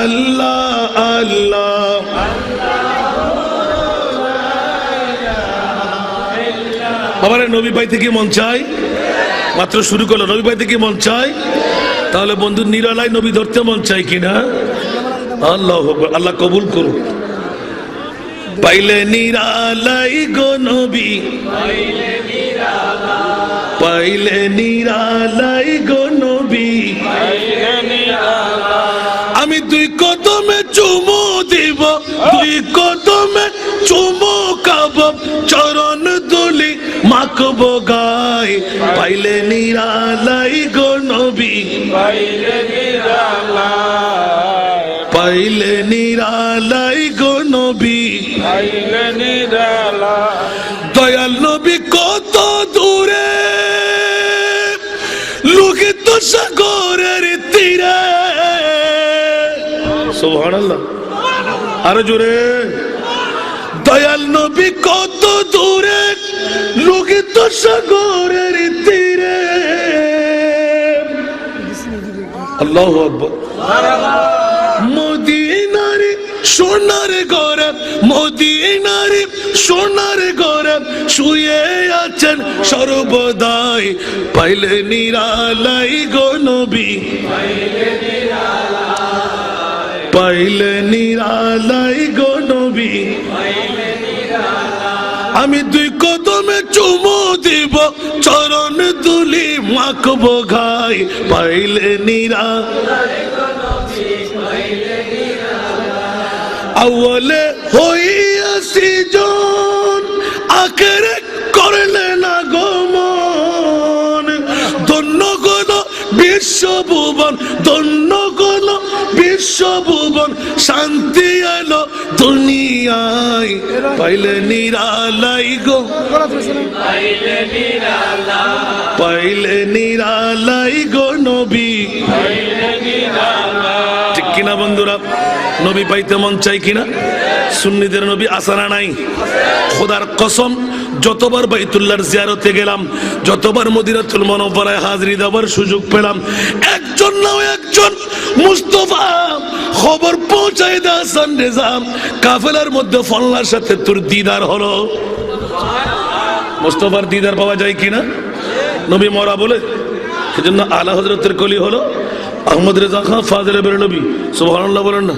আল্লাহ আল্লাহ। বাবারে নবী পাইতে কি মন চাই? মাত্র শুরু করলো, নবী পাইতে কি মন চাই? তাহলে বন্ধু নিরালায় নবী ধরতে মন চাই কিনা? আল্লাহ আল্লাহ কবুল করুন। পাইলে নিরালাই গো নবী, পাইলে নিরালাই গো নবী, আমি দুই কদমে চুমু দিব, দুই কদমে চুমু খাব, চরণ দুলি মাখব গায়। পাইলে নিরালাই গো নবী, পাইলে নিরালাই গো নবী, দয়াল নবী কত দূরে লোহিত সাগরের তীরে। সুবহানাল্লাহ, আরো জোরে। দয়াল নবী কত দূরে লোহিত সাগরের তীরে। আল্লাহু আকবার। মদিনার সোনার ঘরে, মদিনার সোনার ঘরে শুয়ে আছেন সর্বদাই। পাইলে নিরালাই গো নবী, পাইলে নিরালাই গো নবী, আমি দুই কদমে চুমু দিব, চরণ দুলি মাখব গায়। পাইলে নিরালাই গো নবী, আউয়ালে হইয়াছি জন, আখেরে করলে না গমন। ধন্য গল বিশ্বভুবন, ধন্য গল বিশ্বভুবন, শান্তি এলো দুনিয়ায়। পাইলে নিরালাই গো, পাইলে নিরালাই গো নবী। ঠিক কিনা বন্ধুরা? নবী পাইতে মন চাই কিনা? সুন্নিদের নবী আসারা নাই? খোদার কসম, যতবার বাইতুল্লাহর জিয়ারতে গেলাম, যতবার মদিনাতুল মুনাওয়ারায় হাজিরি দেওয়ার সুযোগ পেলাম, একজন নাও একজন মুস্তাফা খবর পৌঁছায় দা হাসান রেজা, কাফেলার মধ্যে ফল্লার সাথে তোর দিদার হলো। মুস্তাফার দিদার পাওয়া যায় কিনা? নবী মরা বলে, সেজন্য আলা হযরতের কলি হলো আহমদ রেজা খান ফাজিলে বেরলভী। সুবহানাল্লাহ বলেন না?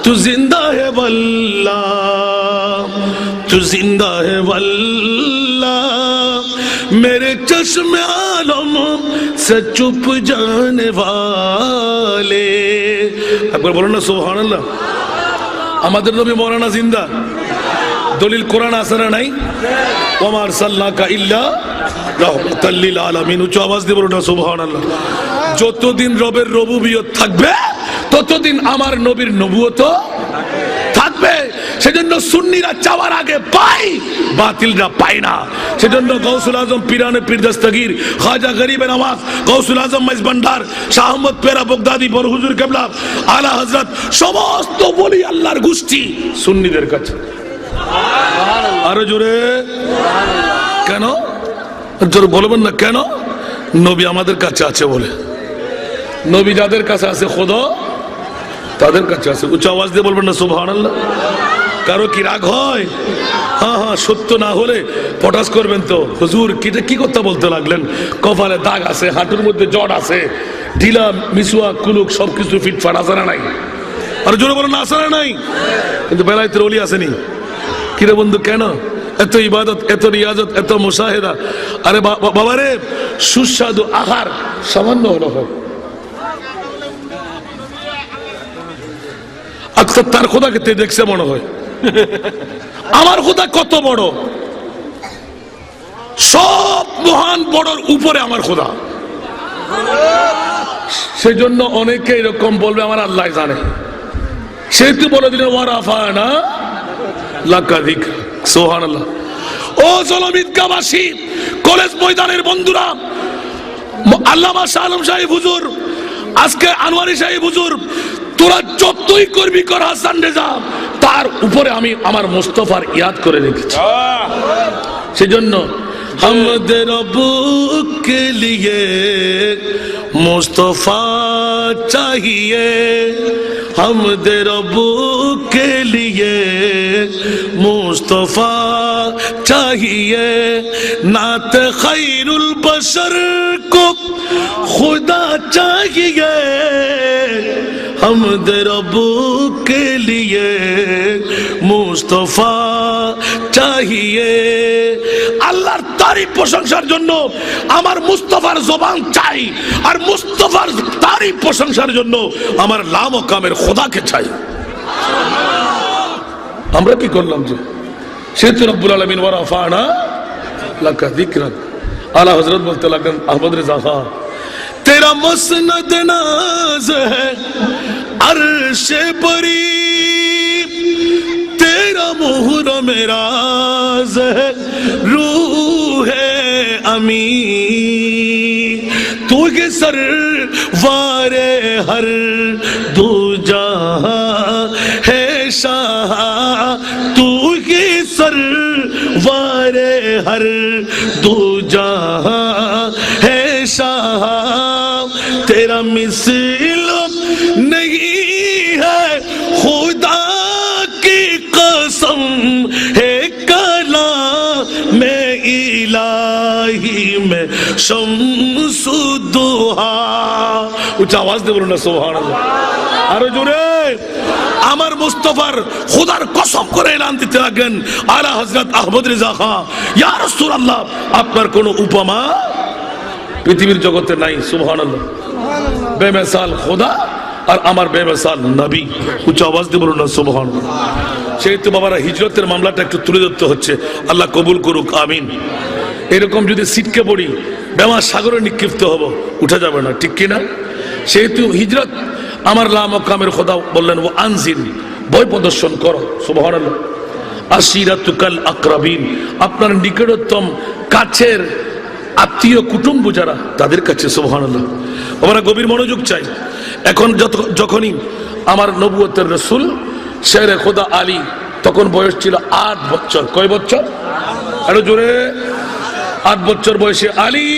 তু জিন্দা হে ওয়াল্লাহ, তু জিন্দা হে ওয়াল্লাহ, মেরে চশমে আলম সে চুপ জানে ওয়ালে। একবার বলেন না সুবহানাল্লাহ। আমাদের নবী মৌলানা জিন্দা। দলিল কোরআন আছে না নাই? ওমা আরসালনাকা ইল্লা রাহমাতাল লিল আলামিন। উচ্চ আওয়াজ দিয়ে বলুন না সুবহানাল্লাহ। যতদিন রবের রবুবিয়ত থাকবে, ততদিন আমার নবীর নবুয়ত থাকবে। সেজন্য সুন্নিরা চাওয়ার আগে পাই, বাতিলরা পায় না। সেজন্য গৌসুল আজম পিরানে পীর দস্তগীর, খাজা গরিবে নওয়াজ, গৌসুল আজম মাইজ ভান্ডার, শাহ আহমদ পেরা বগদাদি, বড় হুজুর কেবলা, আলা হযরত, সমস্ত বলি আল্লাহর গোষ্ঠী সুন্নিদের কাছে। আরো জোরে কেন? জোরে বলবেন না কেন? নবী আমাদের কাছে আছে বলে। নবী যাদের কাছে আছে খোদা তাদের কাছে আছে। উচ্চ আওয়াজ দিয়ে বলবেন না সুবহানাল্লাহ। কারো কি রাগ হয়? হ্যাঁ হ্যাঁ, সত্য না হলে পটাশ করবেন তো। হুজুর কি কথা বলতে লাগলেন? কপালে দাগ আছে, হাঁটুর মধ্যে জট আছে, ঢিলা মিসুয়া কুলুক সবকিছু ফিটফাট আছে না নাই? আর জোরে বলেন আছে না নাই? কিন্তু বেলায়েতের ওলি আসেনি। কিরে বন্ধু কেন? এত ইবাদত, এত রিয়াজত, এত মুশাহেদা। আরে বাবারে, সুস্বাদু আহার সামান্য হলো হয়। আচ্ছা, তার খোদাকে তে দেখছে মনে হয়। আমার খোদা কত বড়, সব মহান বড়র উপরে আমার খোদা। সেই জন্য অনেকে এরকম বলবে আমার আল্লাহ জানে। সেহেতু বলে দিলেন ওয়ারাফানা লাকা যিকরা। সুবহানাল্লাহ। ও জলমিদগাবাসী, কলেজ ময়দানের বন্ধুরা, আল্লামা শাহ আলম সাহেব হুজুর, আজকে আনোয়ারি সাহেব হুজুর, তোরা যতই করবি কর হাসান রেজা, তার উপরে আমি আমার মুস্তাফার ইয়াদ করে রেখেছি। সেজন্য हमदे रब के लिए मुस्तफा चाहिए, हमद रब के लिए मुस्तफा चाहिए, नात खैरुल बशर को खुदा चाहिए, हमद रब के लिए मुस्तफा चाहिए। আল্লাহর তারিফ প্রশংসার জন্য আমার মুস্তাফার জবান চাই, আর মুস্তাফার তারিফ প্রশংসার জন্য আমার লাম ও কামের খোদাকে চাই। আমরা কি করলাম যে সেতু রব্বুল আলামিন ওয়া রাফানা লাকা যিকরাক। আলা হযরত বলতে লাগলেন আহমদ রেজা খান, তেরা মসনদ নাজ है अर्श बरी, तेरा मुहर्रम राज है रूह अमी, तू के सरवारे हर दो जहां है शाह, तू के सरवारे हर दो जहां है शाह, तेरा मिसल नहीं है खुदा की कसम है कलाम में इलाही में शम्सुद्दुहा। উচ্চ আওয়াজ দিয়ে বলুন না সুবহানাল্লাহ, আরো জোরে। আমার মুস্তাফার খোদার কসম করে এলান দিতে লাগলেন আলা হযরত আহমদ রেজা খান, ইয়া রাসূলুল্লাহ আপনার কোন উপমা পৃথিবীর জগতে নাই। সুবহানাল্লাহ, বেমিসাল খোদা আর আমার বেমিসাল নবী। উচ্চ আওয়াজ দিয়ে বলুন না সুবহানাল্লাহ। সেই তো বাবারা হিজরতের মামলাটা একটু তুলে ধরতে হচ্ছে, আল্লাহ কবুল করুক, আমিন। এরকম যদি সিটকে পড়ি বেমা সাগরে নিক্ষিপ্ত হব, উঠা যাবে না, ঠিক কিনা? সেহেতু হিজরত আমার লাম ও কামের খোদা বললেন ও আনজিল, ভয় প্রদর্শন করো। সুবহানাল্লাহ। আশিরাতুকাল আকরাবিন, আপনার নিকটতম কাছের আত্মীয় কুটুম্ব যারা তাদের কাছে। সুবহানাল্লাহ। আমরা গভীর মনোযোগ চাই। এখন যখনই আমার নবুয়তের রাসূল শেরে খোদা আলী, তখন বয়স ছিল 8 বছর। কয় বছর? আরো জোরে। 8 বছর বয়সে আলী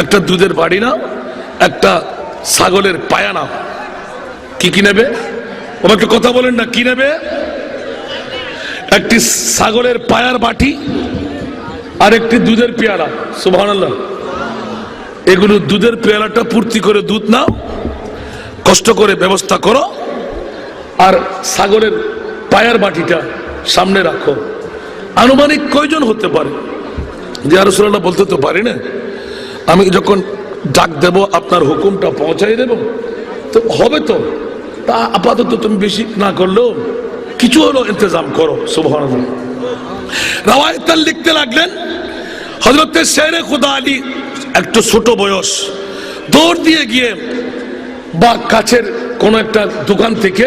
একটা দুধের বাড়ি নাও, একটা ছাগলের পায়া নাও। কি নেবে? আমাকে কথা বলেন না, কি নেবে? একটি ছাগলের পায়ার বাটি আর একটি দুধের পেয়ালা। সুবহানাল্লাহ। এগুলো দুধের পেয়ালাটা পূর্তি করে দুধ নাও, কষ্ট করে ব্যবস্থা করো, আর ছাগলের পায়ার বাটিটা সামনে রাখো। আনুমানিক কয়জন হতে পারে? যে ইয়া রাসূলুল্লাহ বলতে তো পারি না, আমি যখন ডাক দেব আপনার হুকুমটা পৌঁছাই দেব তো হবে তো, তা আপাতত তুমি বেশি না করলেও কিছু হলো ইন্তজাম করো। সুবহানাল্লাহ। রাওয়ায়াত লিখতে লাগলেন হযরত শেরে খোদা আলী একটু ছোট বয়স, দৌড় দিয়ে গিয়ে বা কাছের কোন একটা দোকান থেকে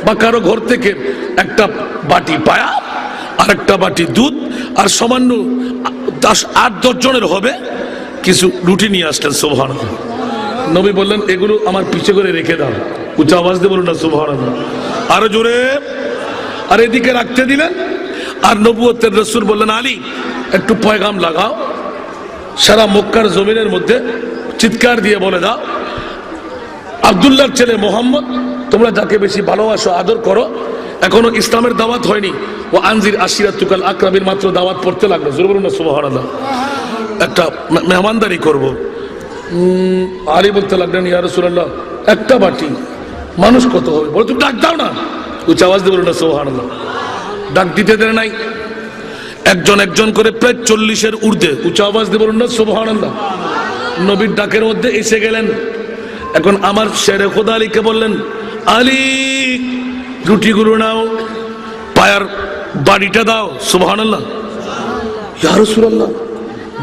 বা কারো ঘর থেকে একটা বাটি পায়া আর একটা বাটি দুধ আর সামান্য 8-10 জনের হবে কিছু রুটি নিয়ে আসলেন। সুবহানাল্লাহ। নবী বললেন এগুলো আমার পিছে করে রেখে দাও। উচ্চ আওয়াজ দিয়ে বলুন না সুবহানাল্লাহ, আরো জোরে। আর এদিকে রাখতে দিলেন। আর নবুয়তের রাসূল বললেন আলী একটু পয়গাম লাগাও, সারা মক্কার জমিনের মধ্যে চিৎকার দিয়ে বলে দাও আব্দুল্লাহর ছেলে মোহাম্মদ, তোমরা যাকে বেশি ভালোবাসো আদর করো, এখনো ইসলামের দাওয়াত হয়নি। ও আনজির আশিরাতুকাল আকরাবিন, মাত্র দাওয়াত পড়তে লাগলো। জোরে বলুন না সুবহানাল্লাহ। একটা মেহমানদারি করব। আলী বলতে লাগলেন ইয়া রাসূলুল্লাহ একটা বাটি মানুষ কত হবে? বলে তুমি ডাক দাও না। উচ্চ আওয়াজ দিয়ে বলুন না সুবহানাল্লাহ। ডাক দিতে দেন নাই, একজন একজন করে প্রায় 40-এর ঊর্ধ্বে। উচ্চ আওয়াজ দিয়ে বলুন না সুবহানাল্লাহ। নবীর ডাকের মধ্যে এসে গেলেন। এখন আমার শেরে খোদা আলীকে বললেন আলী রুটিগুলো নাও, পায়ার বাড়িটা দাও। সুবহানাল্লাহ। ইয়া রাসূলুল্লাহ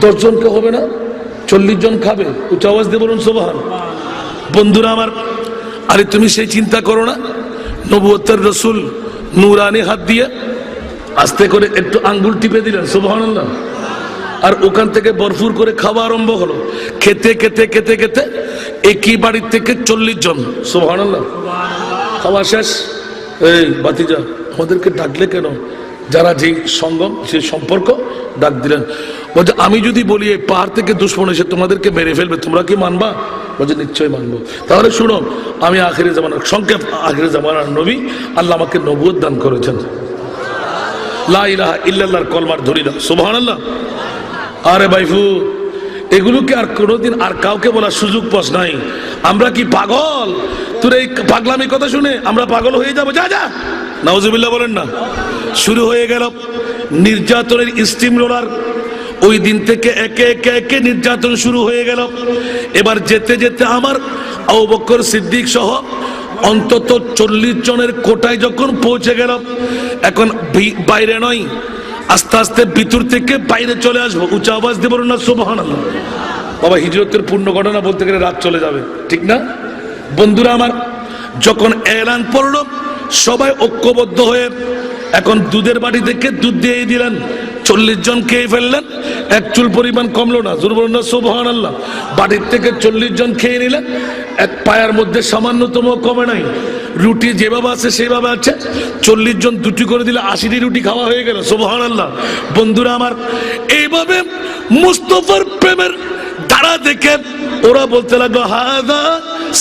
10 জনকে হবে না, 40 জন খাবে। উচ্চ আওয়াজ দিয়ে বলুন সুবহান। বন্ধুরা আমার, আরে তুমি সেই চিন্তা করো না, নবুয়তের রাসূল নূরানি হাত দিয়ে আস্তে করে একটু আঙ্গুল টিপে দিলেন। সুবহানাল্লাহ। আর ওখান থেকে ভরপুর করে খাওয়া আরম্ভ হলো। খেতে খেতে খেতে খেতে একই বাড়ির থেকে 40 জন। সুবহানাল্লাহ। খাওয়া শেষ। এই বাতিজা আমাদেরকে ডাকলে কেন? যারা যে সঙ্গম যে সম্পর্ক ডাক দিলেন। বলছে আমি যদি বলি এই পাহাড় থেকে দুশমন এসে তোমাদেরকে মেরে ফেলবে, তোমরা কি মানবা? বলছে নিশ্চয়ই মানবো। তাহলে শুনুন, আমি আখিরি জামানার সংক্ষেপ, আখিরি জামানার নবী, আল্লাহ আমাকে নবুয়ত দান করেছেন। লা ইলাহা ইল্লাল্লাহর কলমার ধরি দাও, সুবহানাল্লাহ। আরে ভাইফু, এগুলোকে আর কোনোদিন আর কাউকে বলার সুযোগ পাস নাই। আমরা কি পাগল? তোর এই পাগলামি কথা শুনে আমরা পাগল হয়ে যাবো? যা যা, নাউজুবিল্লাহ বলেন না। শুরু হয়ে গেল নির্যাতনের স্টিম রোলার। ওই দিন থেকে একে একে একে নির্যাতন শুরু হয়ে গেল। এবার যেতে যেতে আমার আবু বকর সিদ্দিক সহ অন্তত 40 জনের কোটায় যখন পৌঁছে গেল, এখন বাইরে নয়, আস্তে আস্তে ভিতর থেকে বাইরে চলে আসবো। উঁচা আওয়াজ দিয়ে বলুন না সুবহানাল্লাহ। বাবা, হিজরতের পূর্ণ ঘটনা বলতে গেলে রাত চলে যাবে, ঠিক না? বন্ধুরা আমার, যখন এলান পড়ল, সবাই ঐক্যবদ্ধ হয়ে এখন দুধের বাটি থেকে দুধ দিয়ে দিলেন। 40 জন খেয়ে ফেললেন, এক চুল পরিমাণ কমলো না, জোর বলুন না সুবহানাল্লাহ। বাটির থেকে 40 জন খেয়ে নিলেন, এক পায়ার মধ্যে সামান্যতম কমে নাই। রুটি যেভাবে আছে সেভাবে আছে। 40 জন দুটি করে দিলে 80টি রুটি খাওয়া হয়ে গেল, সুবহানাল্লাহ। বন্ধুরা আমার, এইভাবে মুস্তাফার প্রেমের ধারা দেখে ওরা বলতে লাগলো হাদা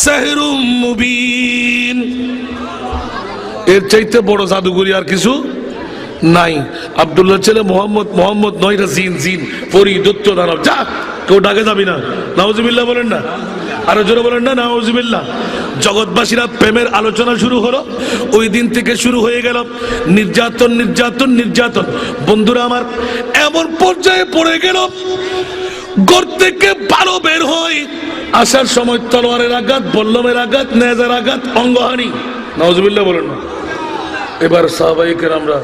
সাহরুম মুবিন। এর চাইতে বড় জাদুগরি আর কিছু নাই। আব্দুল্লাহ ছেলে মোহাম্মদ, মোহাম্মদ নয়, জিন, জিন পরি দত্ত দানব, যা, কেউ ডাকে যাবি না। নাউজুবিল্লাহ বলেন না, আরো জোরে বলেন না নাউজুবিল্লাহ। জগৎবাসীরা প্রেমের আলোচনা শুরু হলো। ওই দিন থেকে শুরু হয়ে গেল নির্যাতন, নির্যাতন, নির্যাতন। বন্ধুরা আমার, এমন পর্যায়ে পড়ে গেল, ঘর থেকে ভালো বের হয়, আসার সময় তলোয়ারের আঘাত, বল্লমের আঘাত, নেজার আঘাত, অঙ্গহানি। নাউজুবিল্লাহ বলেন না। এবার সাহাবায়ে কেরামরা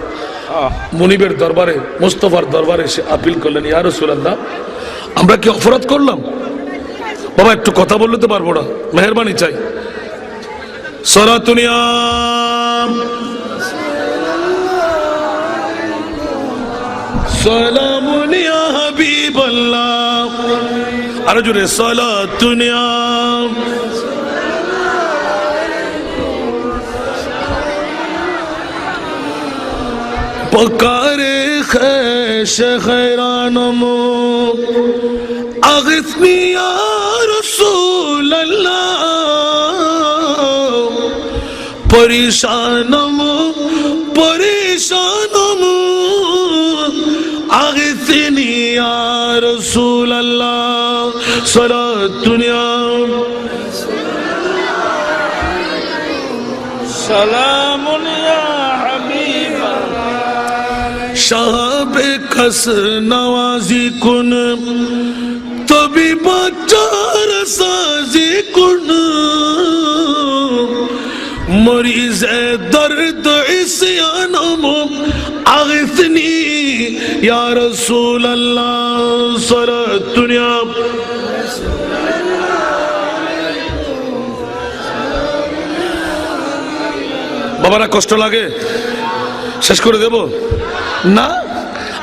মুনিবের দরবারে, মুস্তাফার দরবারে এসে আপিল করলেন, ইয়া রাসূলুল্লাহ, আমরা কি অপরাধ করলাম? বাবা, একটু কথা বললে তো পারবো না, মেহেরবানি চাই। সালাতুনিয়া সালামুনিয়া হাবিবাল্লাহ, আরো জোরে সালাতুনিয়া পকারে খেশ খৈরানমো আগিসনি ইয়া রাসূলুল্লাহ, পরেশানমো পরেশানমো আগিসনি ইয়া রাসূলুল্লাহ। সালাতুনিয়া সালামুনিয়া সাহাবে কস নওয়াজি কুন তবি বাচার সাজি কুন মরিজ দর্দ ইসয়ানম আগিসনি ইয়া রাসূলুল্লাহ। সালাতুনিয়া বাবারা, কষ্ট লাগে? শেষ করে দেব না?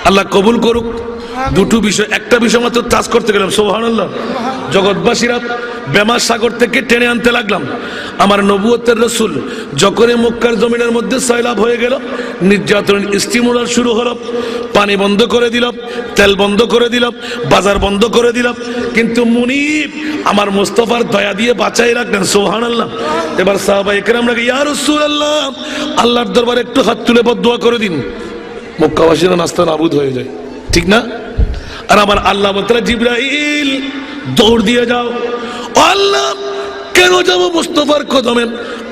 আল্লাহ কবুল করুক। দুটো বিষয়, একটা বিষয় মাত্র টাচ করতে গেলাম, সুবহানাল্লাহ। জগৎবাসীরা বেমার সাগর থেকে টেনে আনতে লাগলাম। আমার নবুয়তের রসুল যখন মক্কার জমিনের মধ্যে সয়লাব হয়ে গেল, নির্যাতন স্টিমুলার শুরু হলো। পানি বন্ধ করে দিল, তেল বন্ধ করে দিল, বাজার বন্ধ করে দিল, কিন্তু মুনিব আমার মুস্তাফার দয়া দিয়ে বাঁচাই রাখলেন, সুবহানাল্লাহ। এবার সাহাবায়ে কেরামরা, ইয়া রাসূলুল্লাহ, আল্লাহর দরবারে একটু হাত তুলে বদদুয়া করে দিন। মক্কাবাসীরা নাস্তা নাবুদ হয়ে যায়, ঠিক না? আর আমার আল্লাহ বলতেন, জিবরাইল দৌড় দিয়ে যাও। ও আল্লাহ, কেন যাবো মুস্তাফার কদমে?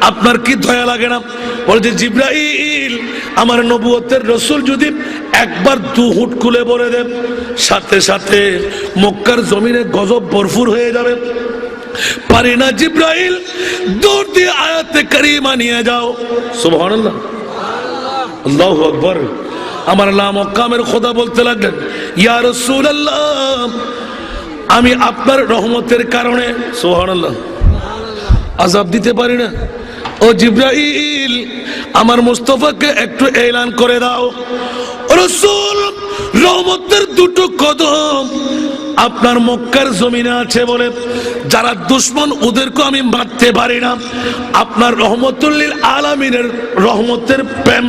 আপনার কি দয়া লাগে না? বলছে, জিবরাইল, আমার নবুয়তের রসুল যদি একবার দু হুট খুলে বলে দেন, সাথে সাথে মক্কার জমিনে গজব ভরপুর হয়ে যাবে। পারি না জিবরাইল, দৌড় দিয়ে আয়াতে কারিমা নিয়ে যাও। সুবহানাল্লাহ, আল্লাহু আকবার। আমার আল্লাহ মক্কামের খোদা বলতে লাগলেন, ইয়া রাসূলুল্লাহ, আমি আপনার রহমতের কারণে, সুবহানাল্লাহ, আযাব দিতে পারি না। ও জিবরাইল, আমার মুস্তাফাকে একটু এলান করে দাও, রাসূল রহমতের দুটো কদম আপনার মক্কার জমিনে আছে বলে যারা দুশ্মন ওদেরকে আমি মারতে পারি না। আপনার রহমতুল্লিল আলামিনের রহমতের প্রেম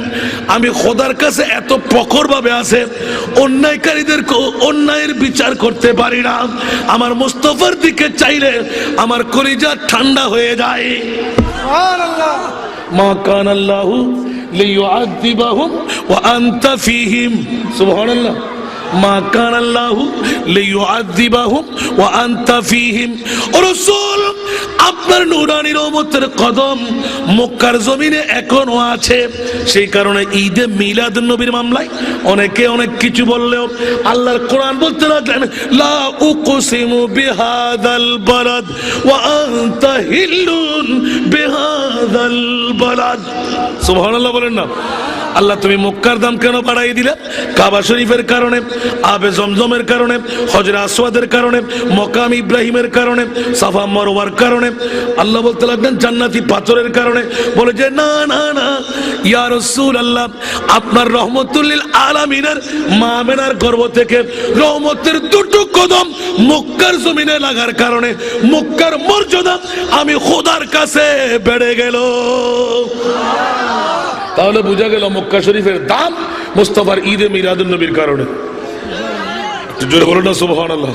আমি খোদার কাছে এত প্রখর ভাবে আছে, অন্যায়কারীদেরকে অন্যায়ের বিচার করতে পারি না। আমার মুস্তাফার দিকে চাইলে আমার কলিজা ঠান্ডা হয়ে যায়। সুবহানাল্লাহ। মা কান আল্লাহু লিয়ুআযিবাহুম ওয়া আনতা ফীহিম। সুবহানাল্লাহ। মা কান আল্লাহু লিয়ুআযিবাহুম ওয়া আনতা ফীহিম। ও রাসূল, আপনার নূরানী রহমতের কদম মক্কার জমিনে এখনো আছে। সেই কারণে ঈদে মিলাদুন নবীর মামলায় অনেকে অনেক কিছু বললেও আল্লাহর কোরআন বলতে লাগলেন, লা উকসিমু বিহাদাল বালাদ ওয়া আনতা হিল্লুন বিহাদাল বালাদ। সুবহানাল্লাহ বলেন না। আল্লাহ তুমি মক্কার দাম কেন বাড়াই দিলে? কাবা শরীফের কারণে, আবে জমজমের কারণে, হজরে আসওয়াদের কারণে, মকাম ইব্রাহিমের কারণে, সাফা মারওয়ার কারণে। আল্লাহ বলতে লাগলেন জান্নাতি পাথরের কারণে। বলে যে না না না ইয়া রাসূলুল্লাহ, আপনার রহমতুল্লিল আলামিনের মা আমেনার গর্ভ থেকে রহমতের দুটো কদম মক্কার জমিনে লাগার কারণে মক্কার মর্যাদা আমি খোদার কাছে বেড়ে গেল। তাহলে বোঝা গেল মক্কা শরীফের দাম মুস্তাফার ঈদে মিলাদুন নবীর কারণে। জোরে বলো না সুবহানাল্লাহ।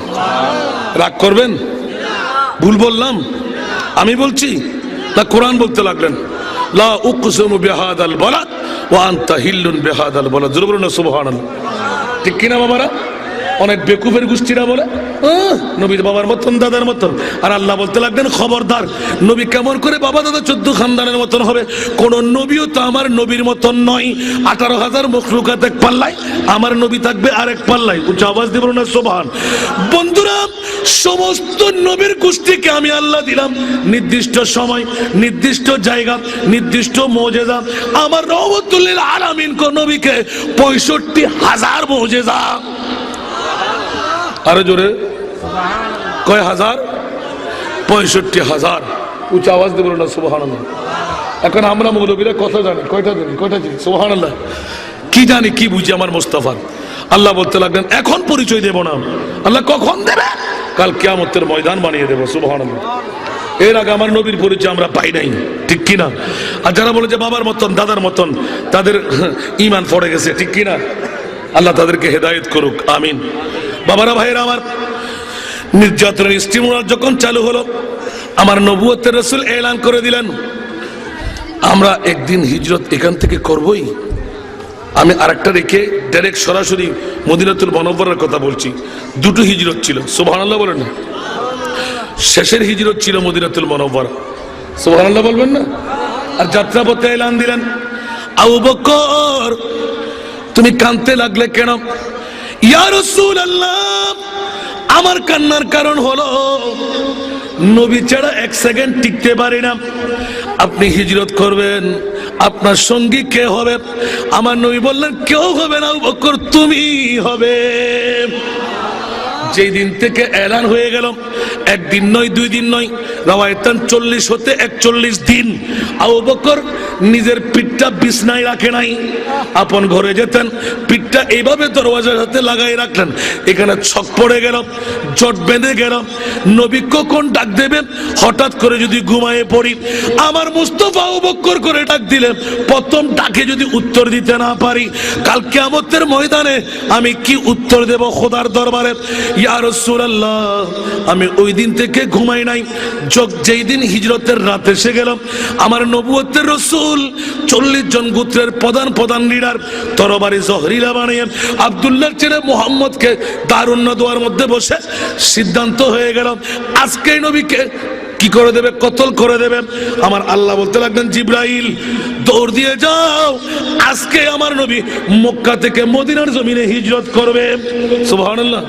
রাগ করবেন? ভুল বললাম? আমি বলছি না কোরআন বলতে লাগলেন, লা উকসিমু বিহাদাল বালাদ ওয়া আনতা হিল্লুন বিহাদাল বালাদ। জোরে বলো না সুবহানাল্লাহ। ঠিক কিনা বাবারা? অনেক বেকুফের গোষ্ঠীরা বলে নবীর বাবার মতন দাদার মতন, আর আল্লাহ বলতে লাগলেন খবরদার, নবী কেমন করে বাবা দাদা 14 খানদানের মতন হবে? কোন নবীও তো আমার নবীর মতন নয়। 18,000 মখলুকাত এক পাল্লায়, আমার নবী থাকবে আরেক পাল্লায়। উচ্চ আওয়াজ দিব না সুবহান। বন্ধুরা, সমস্ত নবীর গোষ্ঠীকে আমি আল্লাহ দিলাম নির্দিষ্ট সময়, নির্দিষ্ট জায়গা, নির্দিষ্ট মুজিজা। আমার রহমতুল্লিল আলামিন কো নবীকে 65,000 মুজিজা। আরে জোরে কয় হাজার? 65,000। উচ্চ আওয়াজ দেব না সুবহানাল্লাহ। এখন আমরা মৌলবীরা কথা জানি, কয়টা জানি? কয়টা জানি? সুবহানাল্লাহ। কি জানি, কি বুঝি আমার মুস্তাফা? আল্লাহ বলতে লাগলেন এখন পরিচয় দেব না। আল্লাহ কখন দেবে? কাল কিয়ামতের ময়দান বানিয়ে দেব। সুবহানাল্লাহ। এর আগে আমার নবীর পরিচয় আমরা পাই নাই, ঠিক কিনা? আর যারা বলে যে বাবার মতন দাদার মতন, তাদের ঈমান পড়ে গেছে, ঠিক কিনা? আল্লাহ তাদেরকে হেদায়েত করুক, আমিন। বাবারা ভাইরা আমার, নির্যাতনের স্টিমুলার যখন চালু হলো, আমার নবুয়তের রাসূল এলান করে দিলেন আমরা একদিন হিজরত এখান থেকে করবই। আমি আরেকটা রেখে ডাইরেক্ট সরাসরি মদিনাতুল মুনাওয়ারার কথা বলছি। দুটো হিজরত ছিল, সুবহানাল্লাহ বলেন না। শেষের হিজরত ছিল মদিনাতুল মুনাওয়ারা, সুবহানাল্লাহ বলবেন না। আর যাত্রাপথে এলান দিলেন, আবু বকর তুমি কাঁদতে লাগলে কেন? ইয়া রাসূলুল্লাহ, আমার কান্নার কারণ হলো নবী ছাড়া এক সেকেন্ড টিকতে পারি না। আপনি হিজরত করবেন, আপনার সঙ্গী কে হবে? আমার নবী বললেন কেউ হবে না আবু বকর, তুমি হবে। যেই দিন থেকে এলান হয়ে গেল, একদিন নয়, 2 দিন নয়, রাওয়ায়াতান 40 হতে 41 দিন আবু বকর নিজের পিঠটা বিছনায় রাখে নাই, আপন ঘরে যেতেন, পিঠটা এইভাবে দরওয়াজার হাতে লাগাই রাখলেন। এখানে ছক পড়ে গেল, জট বেঁধে গেল, নবী কখন ডাক দেবেন? হঠাৎ করে যদি ঘুমায়ে পড়ি, আমার মুস্তাফা আবু বকর করে ডাক দিলেন, প্রথম ডাকে যদি উত্তর দিতে না পারি, কাল কিয়ামতের ময়দানে আমি কি উত্তর দেব খোদার দরবারে? ইয়া রাসূলুল্লাহ, আমি ওই দিন থেকে ঘুমাই নাই। যেই দিন হিজরতের রাত এসে গেল, আমার নবুয়তের রাসূল 40 জন গোত্রের প্রধান লিডার তরবারি জহরিলা বানিয়ে আব্দুল্লাহর ছেলে মুহাম্মদকে দারুন নদওয়ার মধ্যে বসে সিদ্ধান্ত হয়ে গেল আজকে নবীকে কি করে দেবে? কতল করে দেবে। আমার আল্লাহ বলতে লাগলেন জিবরাইল দৌড় দিয়ে যাও, আজকে আমার নবী মক্কা থেকে মদিনার জমিনে হিজরত করবে। সুবহানাল্লাহ।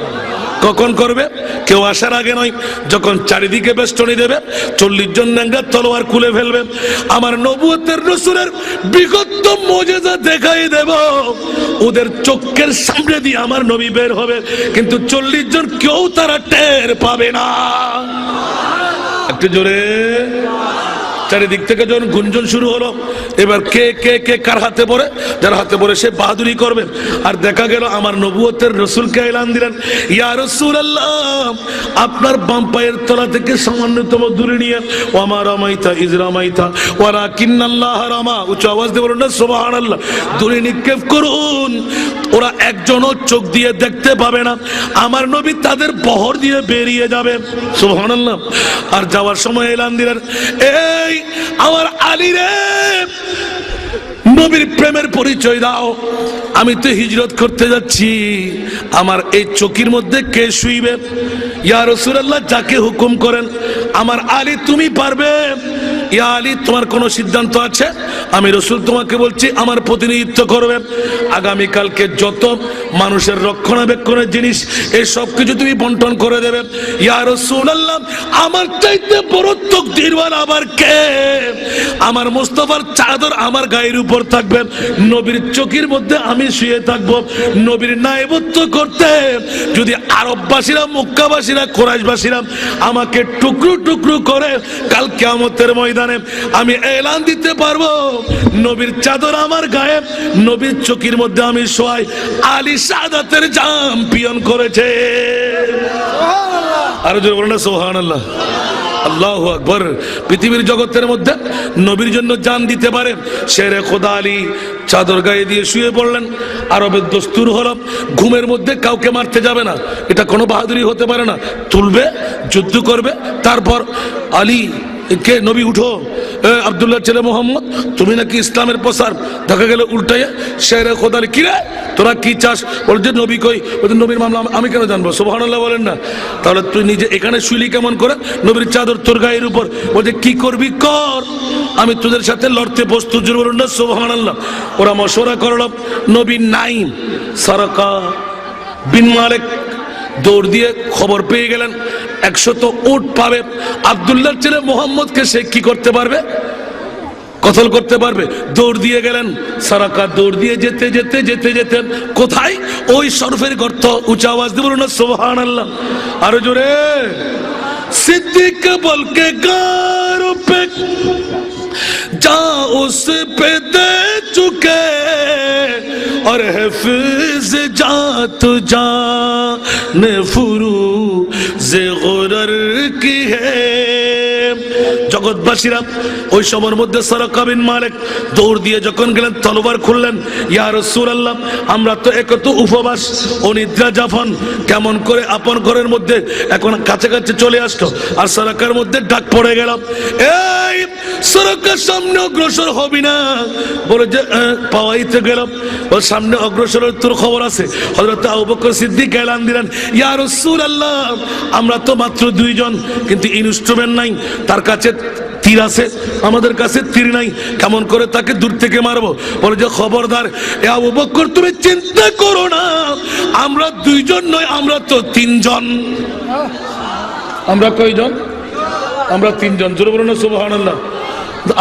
কখন করবে? কেউ আসার আগে নয়, যখন চারিদিকে বেষ্টনী দেবে, 40 জন ন্যাংরা তলোয়ার খুলে ফেলবে, আমার নবুয়তের রাসূলের বিগত মুজিজা দেখাই দেব, ওদের চোখের সামনে দিয়ে আমার নবী বের হবে, কিন্তু 40 জন কেউ তারা টের পাবে না। একটু জোরে চারিদিক থেকে যখন গুঞ্জন শুরু হলো, এবার কে কে কে কার হাতে পড়ে, যার হাতে পড়ে সে বাহাদুরি করবেন। আর দেখা গেল আমার নবুয়তের রাসূলকে এলান দিলেন, ইয়া রাসূলুল্লাহ, আপনার বাম পায়ের তলা থেকে সামান্যতম দূরে নিয়ে ওয়ামা রামাইতা ইজ রামাইতা ওয়ালাকিন্নাল্লাহ রামা, উচ্চ আওয়াজ দিয়ে বলুন না সুবহানাল্লাহ, দূরে নিক্ষেপ করুন। ওরা একজনও চোখ দিয়ে দেখতে পাবে না, আমার নবী তাদের বহর দিয়ে বেরিয়ে যাবে। সুবহানাল্লাহ। আর যাওয়ার সময় এলান দিলেন, এই আমার আলী রে, নবীর প্রেমের পরিচয় দাও, আমি তো হিজরত করতে যাচ্ছি, আমার এই চকির মধ্যে কে শুইবে? ইয়া রাসূলুল্লাহ, যাকে হুকুম করেন। আমার আলী, তুমি পারবে? ইয়া আলী, তোমার কোনো সিদ্ধান্ত আছে? আমি রাসূল তোমাকে বলছি, আমার প্রতিনিধিত্ব করবে। আগামীকালকে যত মানুষের রক্ষণাবেক্ষণের জিনিস, এই সব কিছু তুমি বন্টন করে দেবে। ইয়া রাসূলুল্লাহ, আমার চাইতে বড় তকদীরওয়ালা আবার কে? আমার মুস্তাফার চাদর আমার গায়ের উপর থাকবে, নবীর চকির মধ্যে আমি শুয়ে থাকবো, নবীর নায়েবত্ব করতে যদি আরববাসীরা, মক্কাবাসীরা, কুরাইশবাসীরা আমাকে টুকরো টুকরো করে কাল কিয়ামতের ময়দানে আমি এলান দিতে পারবো, নবীর চাদর আমার গায়ে, নবীর চকির মধ্যে আমি শোয়াই। আলী শাহাদাতের চ্যাম্পিয়ন করেছে। আর জোরে বলুন না সুবহানাল্লাহ। আল্লাহু আকবার। পৃথিবীর জগতের মধ্যে নবীর জন্য জান দিতে পারে শেরে খোদা আলী চাদর গায়ে দিয়ে শুয়ে পড়লেন। আরবের দস্তুর হলো ঘুমের মধ্যে কাউকে মারতে যাবে না, এটা কোনো বাহাদুরি হতে পারে না, তুলবে, যুদ্ধ করবে। তারপর আলী কে? নবী, উঠো। আব্দুল্লাহ ছেলে মোহাম্মদ, তুমি নাকি ইসলামের প্রসার। দেখা গেল উল্টাইয়ে শেরে খোদা আলী, কি রে তোরা কি চাস? বলছে নবী কই? বলছে নবীর মামলা আমি কেন জানবো? সুবহানাল্লাহ বলেন না। তাহলে তুই নিজে এখানে শুইলি কেমন করে? নবীর চাদর তোর গায়ের উপর। বলছে কি করবি কর, আমি তোদের সাথে লড়তে প্রস্তুত। জোরে বলুন না সুবহানাল্লাহ। ওরা মশওয়ারা করল। নবী নাইম সারাকা বিন মালিক দৌড় দিয়ে খবর পেয়ে গেলেন 100 উট পাবে। আব্দুল্লাহ ছেলে মোহাম্মদকে সে কি করতে পারবে? কতল করতে পারবে। দৌড় দিয়ে গেলেন। সারাকা দৌড় দিয়ে যেতে যেতে যেতে যেতে কোথায়? ওই সরফের গর্ত। উঁচা আওয়াজ দিয়ে বলুন না সুবহানাল্লাহ। আরো জোরে। सिद्दीक बोल के गार पे जा उस पे दे चुके और हिफ्ज जा तु जाने फुरूज़े गुरर की है। জগৎবাসীরা ওই সময়ের মধ্যে সারাকা বিন মালিক দৌড় দিয়ে যখন গেলেন, তলোয়ার খুললেন। ইয়া রাসূলুল্লাহ, আমরা তো একটু উপবাস ও নিদ্রা যাপন, কেমন করে আপন ঘরের মধ্যে এখন কাছাকাছি চলে আসলো। আর সারাকার মধ্যে ডাক পড়ে গেল, এই সারাকার সামনে অগ্রসর হবি না। বলে যে পাওয়াইতে গেল, ওর সামনে অগ্রসরের তোর খবর আছে। হযরত আবু বকর সিদ্দিক এলান দিলেন, ইয়া রাসূলুল্লাহ, আমরা তো মাত্র 2 জন, কিন্তু ইনস্ট্রুমেন্ট নাই। তার কাছে তীর আছে, আমাদের কাছে তীর নাই, কেমন করে তাকে দূর থেকে মারবো? বলে যে খবরদার এ আবু বকর, তুমি চিন্তা করো না, আমরা 2 জন নয়, আমরা তো 3 জন। আমরা কয়জন? আমরা 3 জন। জোরে বলুন না সুবহানাল্লাহ।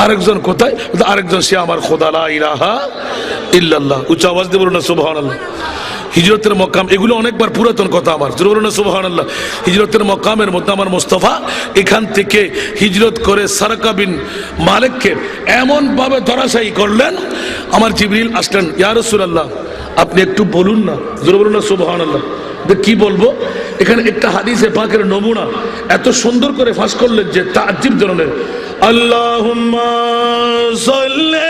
আরেকজন কোথায়? আরেকজন সে আমার খোদা, লা ইলাহা ইল্লাল্লাহ। উচ্চ আওয়াজ দিয়ে বলুন না সুবহানাল্লাহ। হিজরতের মকাম, এগুলো অনেকবার পুরাতন কথা আমার। জোরে বলুন না সুবহানাল্লাহ। হিজরতের মকামের মধ্যে আমার মুস্তাফা এখান থেকে হিজরত করে সারাকা বিন মালিককে এমন ভাবে ধরাশায়ী করলেন, আমার জিবরিল আসলেন, ইয়া রাসূলুল্লাহ, আপনি একটু বলুন না। জোরে বলুন না সুবহানাল্লাহ। কি বলবো? এখানে একটা হাদিসে পাকের নমুনা এত সুন্দর করে ফাঁস করলেন যে তাজ্জুব ধরনের। আল্লাহুম্মা সাল্লি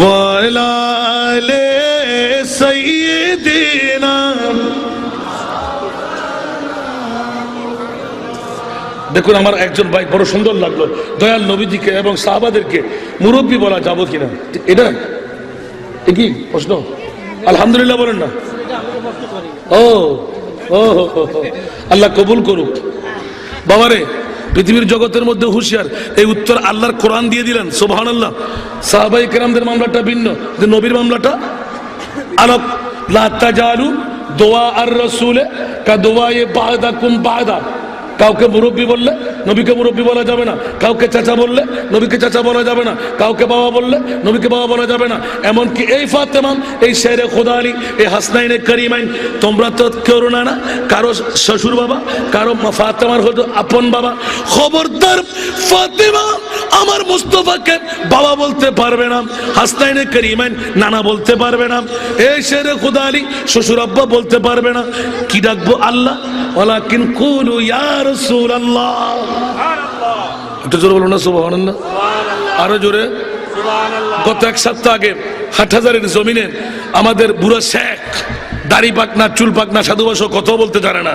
ওয়ালা আলি সাইয়্যিদিনা। দেখুন, আমার একজন ভাই বড় সুন্দর লাগলো, দয়াল নবীজিকে এবং সাহাবাদেরকে মুরব্বী বলা যাবো কিনা, এটা কি প্রশ্ন? আলহামদুলিল্লাহ বলেন না। ও ও আল্লাহ কবুল করুক। বাবারে, পৃথিবীর জগতের মধ্যে হুঁশিয়ার, এই উত্তর আল্লাহর কোরআন দিয়ে দিলেন। সুবহানাল্লাহ। সাহাবায়ে কেরামদের মামলাটা ভিন্ন, যে নবীর মামলাটা আলাপ। লা তাজালু দোয়া আর রাসূলে কা দোয়ায়ে বাদাকুম বাদা কাউকে মুরব্বী বললে নবীকে মুরব্বী বলা যাবে না, কাউকে চাচা বললে নবীকে চাচা বলা যাবে না, কাউকে বাবা বললে নবীকে বাবা বলা যাবে না। এমনকি এই ফাতেমা, এই শেরে খোদা আলী, এই হাসনাইনে করিমাইন, তোমরা তো কেউ না কারো শ্বশুর বাবা, কারো ফাতেমার হয়তো আপন বাবা। খবরদার ফাতেমা আমার মুস্তাফাকে বাবা বলতে পারবে না, হাসনাইনে করিমাইন নানা বলতে পারবে না, এই শেরে খোদা আলী শ্বশুর আব্বা বলতে পারবে না। কি ডাকবো? আল্লাহ। ওয়ালাকিন কুলু ইয়া রাসূলুল্লাহ। একটু জোরে বলুন না সুবহানাল্লাহ। আরো জোরে। গত এক সপ্তাহ আগে হাটহাজারের জমিনে আমাদের বুড়ো শেখ, দাড়ি পাকনা চুল পাকনা সাধু ভাষা কথা বলতে জানে না,